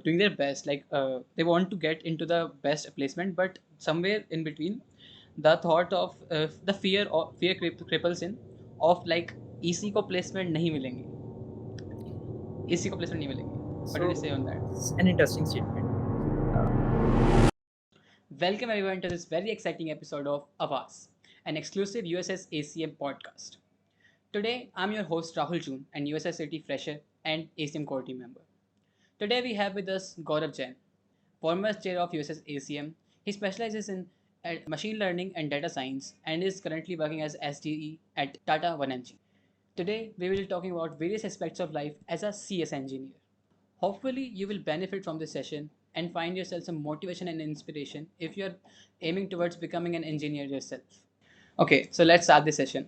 doing their best, they want to get into the best placement, but somewhere in between, the thought of the cripples in of like EC को placement नहीं मिलेंगे, EC को placement नहीं मिलेंगे. What did you So say on that? it's an interesting statement. Welcome everyone to this very exciting episode of Aawaz, an exclusive USS ACM podcast. Today, I'm your host Rahul Jain, an USS City fresher and ACM core team member. Today, we have with us Gaurav Jain, former chair of USS ACM. He specializes in machine learning and data science and is currently working as SDE at Tata 1MG. Today, we will be talking about various aspects of life as a CS engineer. Hopefully, you will benefit from this session and find yourself some motivation and inspiration if you're aiming towards becoming an engineer yourself. Okay, so let's start this session.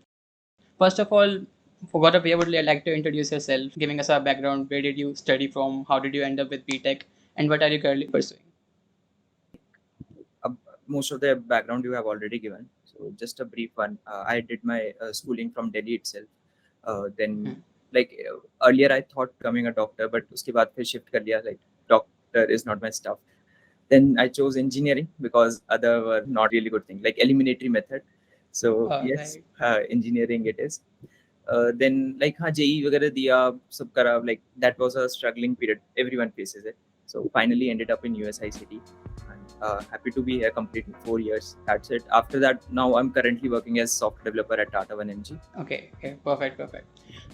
First of all, for what way would you like to introduce yourself, giving us a background? Where did you study from? How did you end up with BTech? And what are you currently pursuing? Uh, Most of the background you have already given. So just a brief one. I did my schooling from Delhi itself. Then Hmm. earlier I thought becoming a doctor, but उसके बाद फिर shift कर लिया, like doctor is not my stuff. Then I chose engineering because other were not really good thing, like eliminatory method. So yes, Right. engineering it is. Then like हाँ JEE वगैरह दिया, सब करा, like that was a struggling period. Everyone faces it. So finally ended up in USICT. And happy to be here, completing 4 years. That's it. After that, now I'm currently working as software developer at Tata 1MG. Okay, perfect.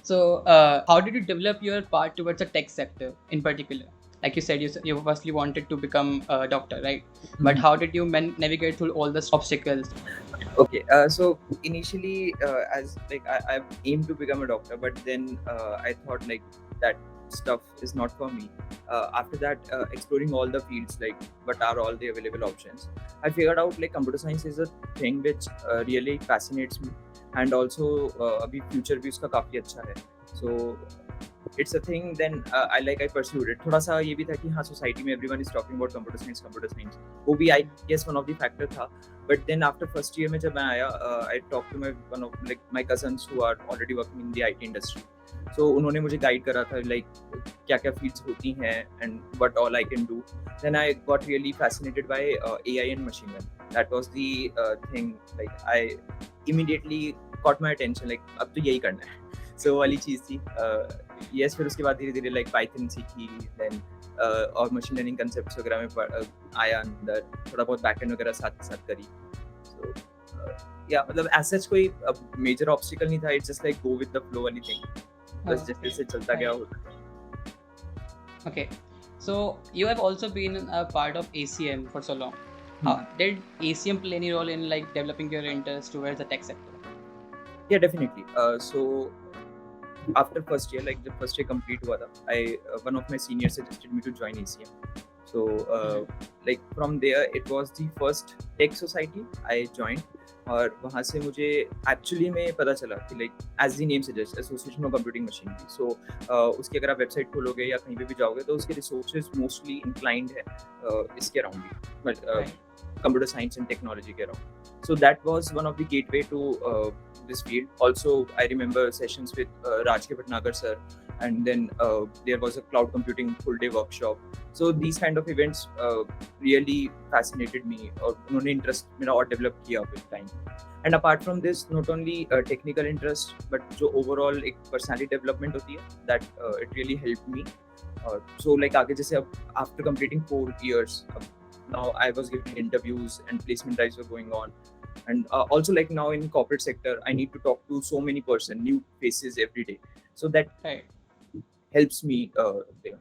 So, how did you develop your path towards the tech sector in particular? Like you said, you firstly wanted to become a doctor, right? But how did you navigate through all the obstacles? Okay, so initially, as like I aimed to become a doctor, but then I thought like that stuff is not for me. After that, exploring all the fields, like what are all the available options, I figured out like computer science is a thing which really fascinates me, and also अभी future भी उसका काफी अच्छा है. So it's a thing. Then I pursued it. थोड़ा सा ये भी था कि हाँ society में everyone is talking about computer science. वो भी I guess one of the factor था. But then after first year में जब मैं आया, I talked to one of like my cousins who are already working in the IT industry. So उन्होंने मुझे guide करा था like क्या क्या fields होती हैं and what all I can do. Then I got really fascinated by AI and machine learning. That was the thing. Like I immediately caught my attention. Like अब तो यही करना है. So वाली चीज़ थी. Yes, फिर उसके बाद धीरे धीरे like Python सीखी. Then और मशीन लर्निंग कंसेप्ट्स वगैरह में आया अंदर, थोड़ा बहुत बैकएंड वगैरह साथ साथ करी. सो या मतलब एज सच कोई मेजर ऑब्स्टिकल नहीं था. It's just like go with the flow वाली थिंग. बस जैसे जैसे चलता गया होता गया. Okay, so you have also been a part of ACM for so long. Did ACM play any role in like developing your interest towards the tech sector? Yeah, definitely. So after first year, like the first year complete हुआ था, one of my seniors suggested me to join ACM. So like from there it was the first tech society I joined. और वहाँ से मुझे actually में पता चला कि like as the name suggest association of computing machinery. So उसकी अगर आप वेबसाइट खोलोगे या कहीं पे भी जाओगे तो उसके रिसोर्सेज मोस्टली इंक्लाइंड है इसके around he, computer science and technology ke around. So that was one of the gateway to this field. Also, I remember sessions with Raj K. Bhatnagar sir, and then there was a cloud computing full day workshop. So these kind of events really fascinated me, और उन्होंने interest मेरा और develop किया with time. And apart from this, not only technical interest, but जो overall एक personality development होती है, that it really helped me. So like आगे जैसे अब after completing 4 years, now I was giving interviews and placement drives were going on. And also like now in corporate sector, I need to talk to so many new faces every day. So that helps me there.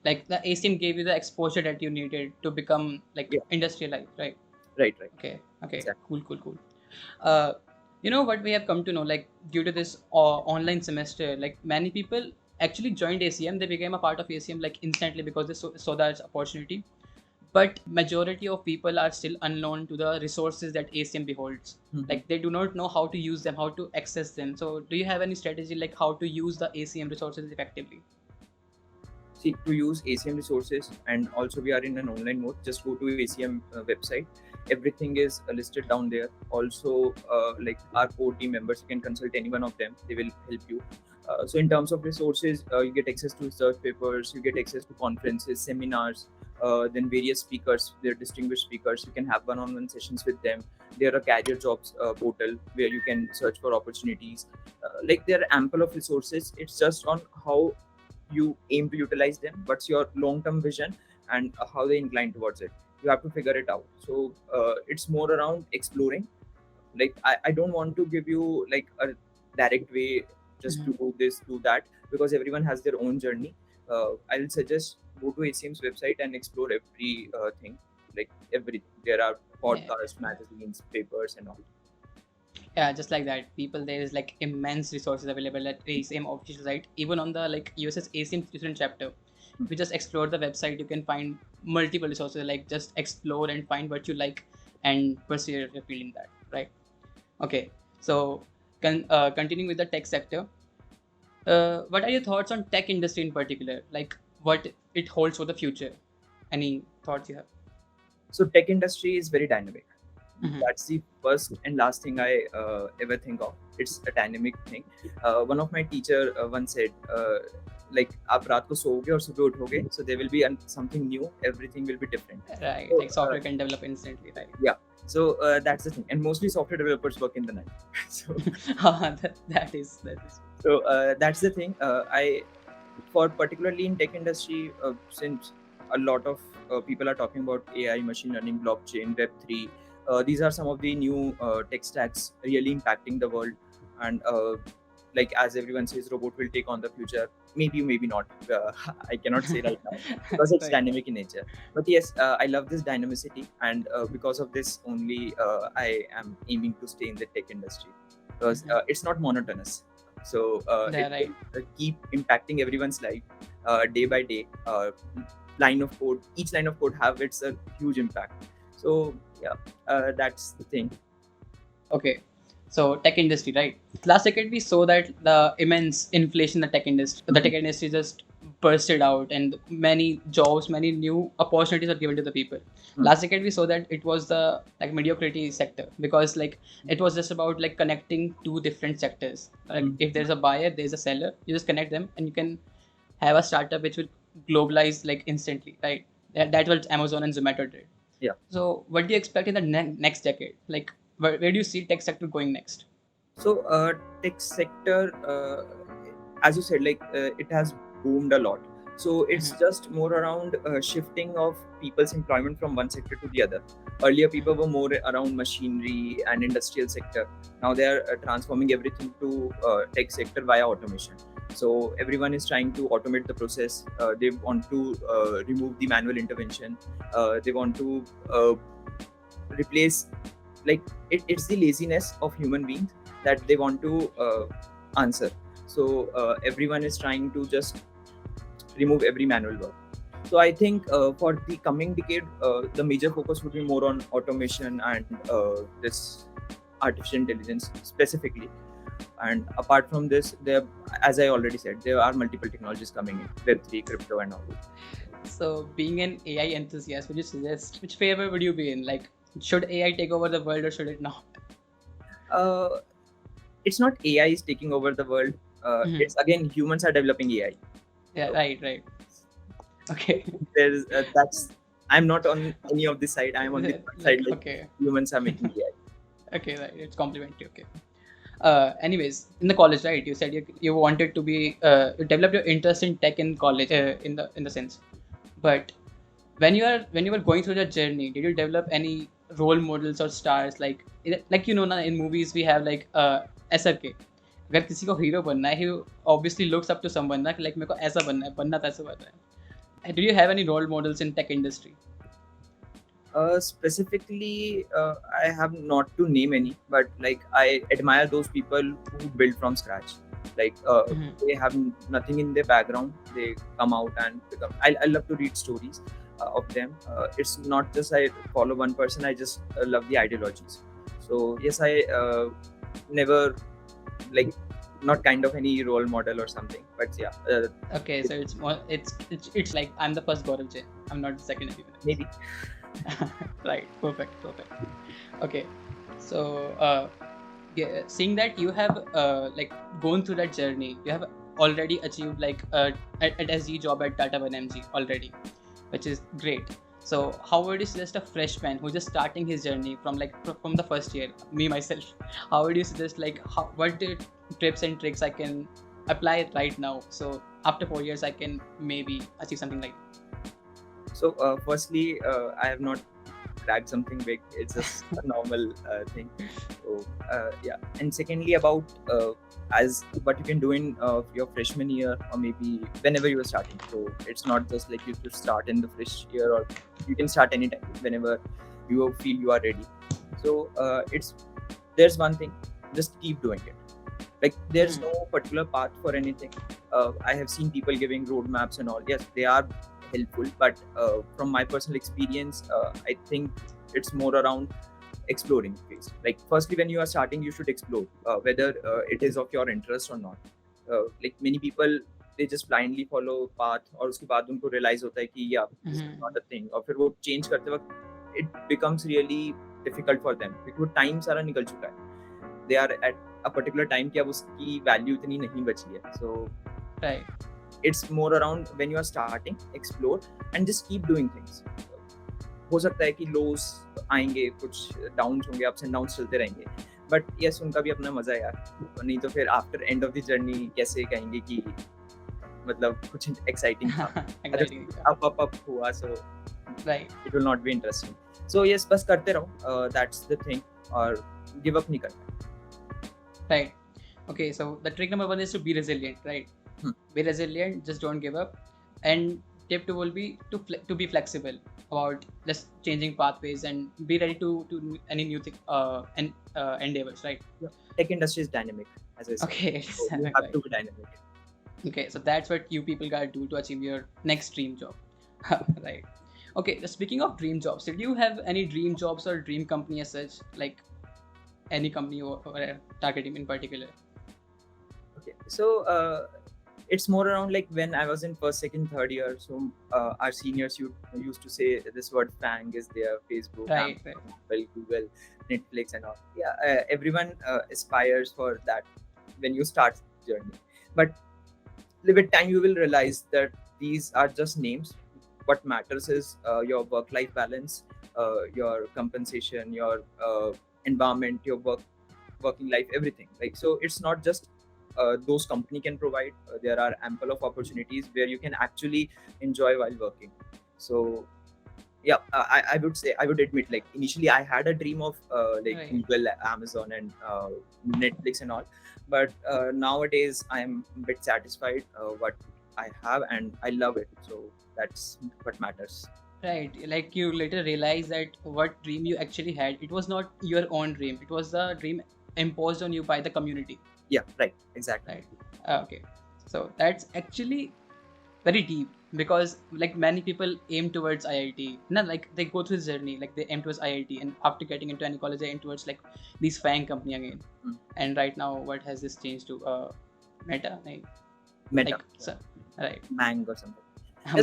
Like the ACM gave you the exposure that you needed to become like industrialized, right? Right. Okay. Exactly. Cool. You know what we have come to know, like due to this online semester, like many people actually joined ACM. They became a part of ACM like instantly because they saw that opportunity. But majority of people are still unknown to the resources that ACM beholds. Like they do not know how to use them, how to access them. So do you have any strategy like how to use the ACM resources effectively? See, to use ACM resources, and also we are in an online mode, just go to ACM website. Everything is listed down there. Also like our core team members, you can consult any one of them, they will help you. So in terms of resources, you get access to research papers, you get access to conferences, seminars, then various speakers. They're distinguished speakers. You can have one-on-one sessions with them. There are career jobs portal where you can search for opportunities. Like there are ample of resources. It's just on how you aim to utilize them. What's your long-term vision and how they incline towards it. You have to figure it out. So it's more around exploring. Like I don't want to give you like a direct way just to do this, do that, because everyone has their own journey. I'll suggest go to ACM's website and explore every thing, like everything. There are Yeah. podcasts, magazines, papers, and all. Yeah, just like that. People, there is like immense resources available at ACM official site. Even on the like USS ACM student chapter, if you just explore the website, you can find multiple resources. Like just explore and find what you like and pursue your field in that. Right. Okay. So, continuing with the tech sector, what are your thoughts on tech industry in particular? Like what it holds for the future? Any thoughts you have? So tech industry is very dynamic. Mhm. That's the first and last thing I ever think of. It's a dynamic thing. One of my teacher once said, like आप रात को सोओगे और सुबह उठोगे, so there will be something new. Everything will be different. Right. So, Like software can develop instantly. Right. yeah. So that's the thing. And mostly software developers work in the night. So That is. that's the thing. For particularly in tech industry, since a lot of people are talking about AI, machine learning, blockchain, Web3. These are some of the new tech stacks really impacting the world. And like as everyone says, robot will take on the future. Maybe, maybe not. I cannot say right now because it's Right. dynamic in nature. But yes, I love this dynamicity, and because of this only, I am aiming to stay in the tech industry because it's not monotonous. So Yeah, it right. will keep impacting everyone's life day by day. Line of code, each line of code have its a huge impact. So yeah, that's the thing. Okay. So tech industry, right? Last decade we saw that the immense inflation in the tech industry. The tech industry just bursted out, and many jobs, many new opportunities are given to the people. Hmm. Last decade we saw that it was the like mediocrity sector, because like it was just about like connecting two different sectors. Like Hmm. if there's a buyer, there's a seller. You just connect them, and you can have a startup which will globalize like instantly, right? That's what Amazon and Zomato did. Yeah. So, what do you expect in the next decade? Like, where do you see tech sector going next? So tech sector, as you said, like it has boomed a lot. So it's Mhm. just more around shifting of people's employment from one sector to the other. Earlier, people were more around machinery and industrial sector. Now they are transforming everything to tech sector via automation. So everyone is trying to automate the process. They want to remove the manual intervention. They want to replace, like it's the laziness of human beings that they want to answer. So everyone is trying to just remove every manual work. So I think for the coming decade, the major focus would be more on automation and this artificial intelligence specifically. And apart from this, there, as I already said, there are multiple technologies coming in, Web3, crypto, and all. So, being an AI enthusiast, would you suggest which favor would you be in? Like, should AI take over the world or should it not? Uh, it's not AI is taking over the world. Mhm. It's again humans are developing AI. Yeah, right, right. Okay. There's that's I'm not on any of this side. I'm on the side Like, like okay, humans are making AI. okay, right. It's complimentary. Okay. Anyways, in the college, right? You said you wanted to be you developed your interest in tech in college, in the sense. But when you were going through that journey, did you develop any role models or stars like you know na, in movies we have like SRK. अगर किसी को hero बनना है, he obviously looks up to someone ना कि like मेरे को ऐसा बनना तो ऐसा बनना है. Do you have any role models in tech industry? Specifically, I have not to name any, but like I admire those people who build from scratch. Like Mhm. they have nothing in their background. They come out and become. I love to read stories of them. It's not just I follow one person. I just love the ideologies. So yes, I never like not kind of any role model or something, but yeah, Okay, so it's more it's like I'm the first Gaurav Jain. I'm not the second anyone. maybe. Right, perfect. Okay, so seeing that you have like gone through that journey, you have already achieved like at SG job at Tata 1MG already, which is great. So how would you suggest a freshman who's just starting his journey from like from the first year, me myself, how would you suggest like what tips and tricks I can apply right now, so after 4 years I can maybe achieve something like So, firstly, I have not cracked something big. It's just a normal thing. So, yeah. And secondly, about as what you can do in your freshman year, or maybe whenever you are starting. So it's not just like you should start in the fresh year, or you can start anytime whenever you feel you are ready. So it's there's one thing, just keep doing it. Like there's no particular path for anything. I have seen people giving roadmaps and all. Yes, they are helpful, but from my personal experience, I think it's more around exploring phase. Like firstly, when you are starting, you should explore whether it is of your interest or not. Like many people, they just blindly follow path, और उसके बाद उनको realize होता है कि yeah, this is not a thing, और फिर वो change करते वक्त it becomes really difficult for them क्योंकि वो time सारा निकल चुका है. They are at a particular time कि अब उसकी value इतनी नहीं बची है. So right. It's more around when you are starting, explore and just keep doing things. हो सकता है कि lows आएंगे, कुछ downs होंगे, ups and downs चलते रहेंगे, but yes, उनका भी अपना मजा है यार. नहीं तो फिर after end of the journey कैसे कहेंगे कि मतलब कुछ exciting था. up हुआ, so right, it will not be interesting. So yes, बस करते रहो, that's the thing, और give up नहीं करना. Right. Okay, so the trick number 1 is to be resilient, right? Be resilient, just don't give up. And tip 2 will be to be flexible about just changing pathways and be ready to any new thing and endeavors, right? Yeah. Tech industry is dynamic, as I said. Okay, so you have to be dynamic. Okay, so that's what you people gotta do to achieve your next dream job. Right. Okay, speaking of dream jobs, did you have any dream jobs or dream company as such, like any company or targeting in particular? Okay, so it's more around like when I was in first, second, third year. So our seniors used to say this word FANG is there, Facebook, right, Amazon, right. Google, Netflix and all. Yeah, everyone aspires for that when you start the journey. But with time you will realize that these are just names. What matters is your work-life balance, your compensation, your environment, your working life, everything. Like so, it's not just those company can provide. There are ample of opportunities where you can actually enjoy while working. So yeah, I would say, I would admit, like initially I had a dream of like right. Google, Amazon and Netflix and all, but nowadays I'm a bit satisfied what I have and I love it. So that's what matters. Right, like you later realize that what dream you actually had, it was not your own dream, it was the dream imposed on you by the community. Yeah, right, exactly. Right. Okay, so that's actually very deep, because like many people aim towards IIT, no, like they go through this journey, like they aim towards IIT, and after getting into any college they aim towards like these FANG company again. And right now what has this changed to Meta, like, Meta, so, right, Mang or something.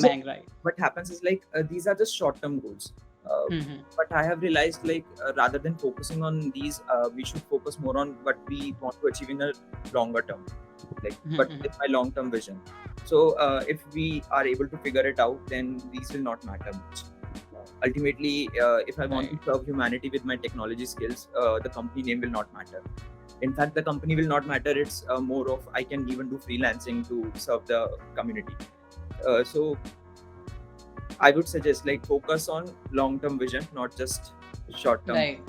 Mang, right. What happens is like these are just short-term goals. But I have realized like rather than focusing on these, we should focus more on what we want to achieve in a longer term, like but with my long-term vision. So if we are able to figure it out, then these will not matter much. Ultimately, if I want to serve humanity with my technology skills, the company name will not matter. In fact, the company will not matter. It's more of I can even do freelancing to serve the community. So I would suggest like focus on long-term vision, not just short-term. Right.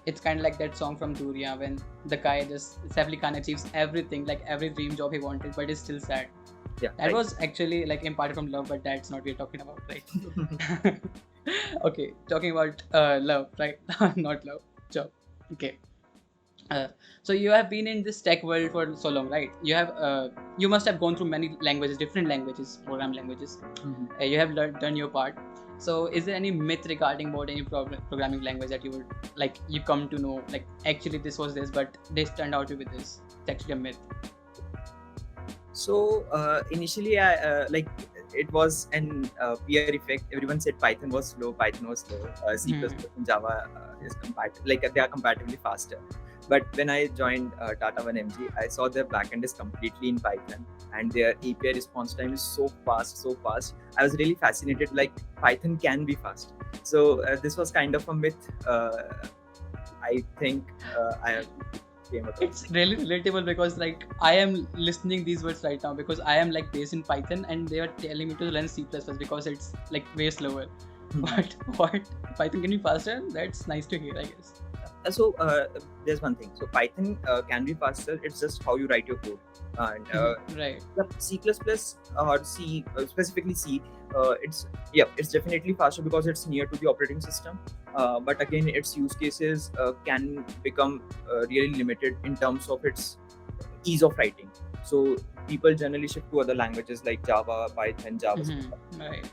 It's kind of like that song from Duriya when the guy just Saif Khan achieves everything, like every dream job he wanted, but is still sad. Yeah, that was actually like imparted from love, but that's not what we're talking about, right? Okay, talking about love, right? Not love, job. Okay. So you have been in this tech world for so long, right? You must have gone through many languages, different languages, program languages. You have done your part. So is there any myth regarding about any programming language that you would like you come to know, like actually this was this, but this turned out to be this? It's actually a myth. So initially, I like it was an peer effect. Everyone said Python was slow. C++ and Java is they are comparatively faster. But when I joined Tata 1MG, I saw their backend is completely in Python, and their API response time is so fast, so fast. I was really fascinated. Like Python can be fast. So this was kind of a myth. I think I have came across. It's really relatable because like I am listening these words right now because I am like based in Python and they are telling me to learn C++ because it's like way slower. But what Python can be faster? That's nice to hear, I guess. So there's one thing. So Python can be faster. It's just how you write your code. And Right. C++ or C, specifically C, it's definitely faster because it's near to the operating system. But again, its use cases can become really limited in terms of its ease of writing. So people generally shift to other languages like Java, Python, JavaScript. Right.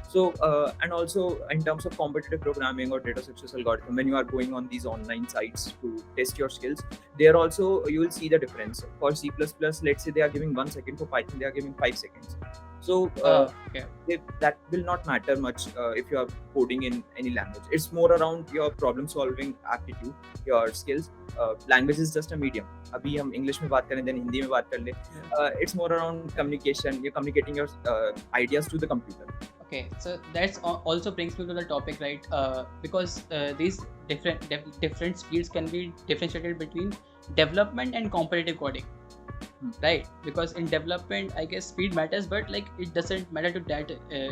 So and also in terms of competitive programming or data success algorithm, when you are going on these online sites to test your skills, there also you will see the difference. For C++, let's say they are giving 1 second. For Python, they are giving 5 seconds. So Okay. that will not matter much if you are coding in any language. It's more around your problem solving aptitude, your skills. Language is just a medium. अभी हम English में बात करें then Hindi में बात कर ले. It's more around communication. You're communicating your ideas to the computer. Okay, so that's also brings me to the topic, right? Because these different speeds can be differentiated between development and competitive coding, right? Because in development, I guess speed matters, but like it doesn't matter to that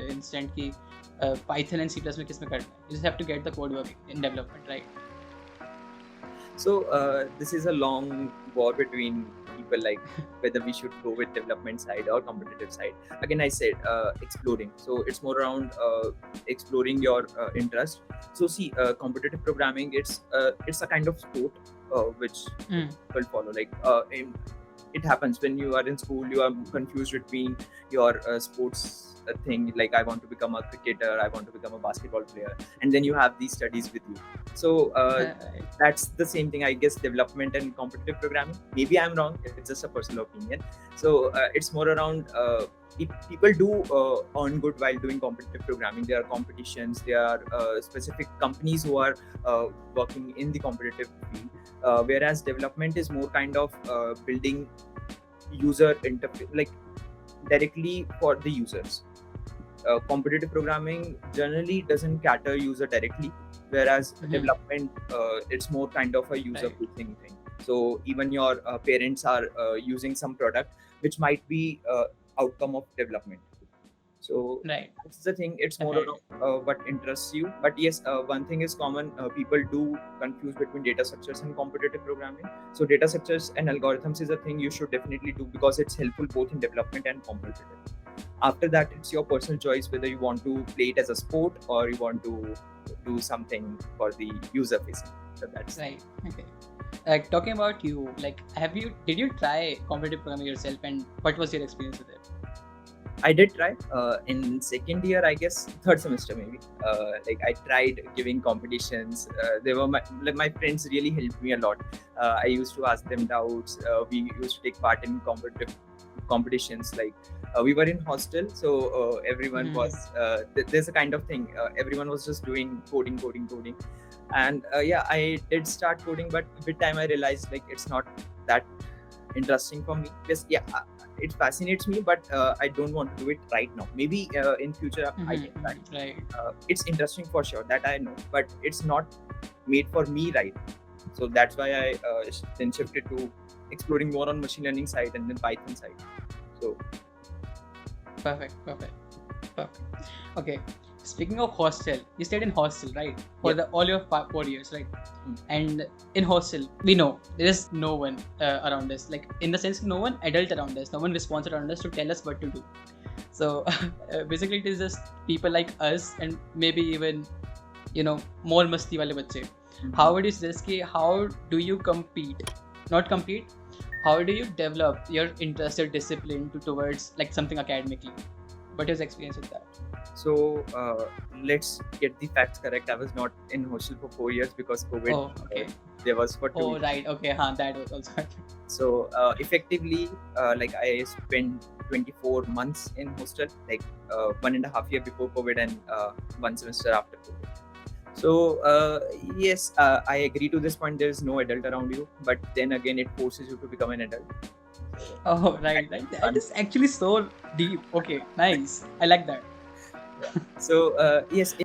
instant ki Python and C++ में किसमें करना है. You just have to get the code working in development, right? So this is a long war between people, like whether we should go with development side or competitive side. Again, I said exploring. So it's more around exploring your interest. So see, competitive programming, it's a kind of sport which people follow. Like it happens when you are in school, you are confused between your sports thing, like I want to become a cricketer, I want to become a basketball player, and then you have these studies with you. So that's the same thing, I guess, development and competitive programming. Maybe I'm wrong, it's just a personal opinion. So it's more around people do earn good while doing competitive programming. There are competitions, there are specific companies who are working in the competitive field, whereas development is more kind of building user interface, like directly for the users. Competitive programming generally doesn't cater user directly, whereas development, it's more kind of a user facing thing. So even your parents are using some product which might be outcome of development. So that's the thing. It's more around what interests you. But yes, one thing is common. People do confuse between data structures and competitive programming. So data structures and algorithms is a thing you should definitely do because it's helpful both in development and competitive. After that, it's your personal choice whether you want to play it as a sport or you want to do something for the user facing. So that's right. Okay. Like talking about you, like did you try competitive programming yourself, and what was your experience with it? I did try in second year, I guess third semester maybe. Like I tried giving competitions. They were my friends really helped me a lot. I used to ask them doubts. We used to take part in competitive competitions. Like we were in hostel, so everyone was. There's a kind of thing. Everyone was just doing coding, and yeah, I did start coding, but with time I realized like it's not that interesting for me. Yes, yeah. It fascinates me, but I don't want to do it right now. Maybe in future I can try. Right. It's interesting for sure, that I know, but it's not made for me right now. So that's why I then shifted to exploring more on machine learning side and then Python side. So perfect. Okay. Speaking of hostel, you stayed in hostel, right? For all your 4 years, right? And in hostel, we know there is no one around us. Like in the sense, no one adult around us, no one responsible around us to tell us what to do. So basically, it is just people like us, and maybe even more masti wale bacche. How would you suggest ki how do you not compete? How do you develop your interest or discipline towards like something academically? What is your experience with that? So let's get the facts correct. I was not in hostel for 4 years because COVID. Oh, okay. There was for 2 Oh, right. Okay. That was also. So effectively, like I spent 24 months in hostel, like 1.5 years before COVID and 1 semester after COVID. So yes, I agree to this point. There is no adult around you, but then again, it forces you to become an adult. Oh, right, right. That is actually so deep. Okay, nice. I like that. So yes,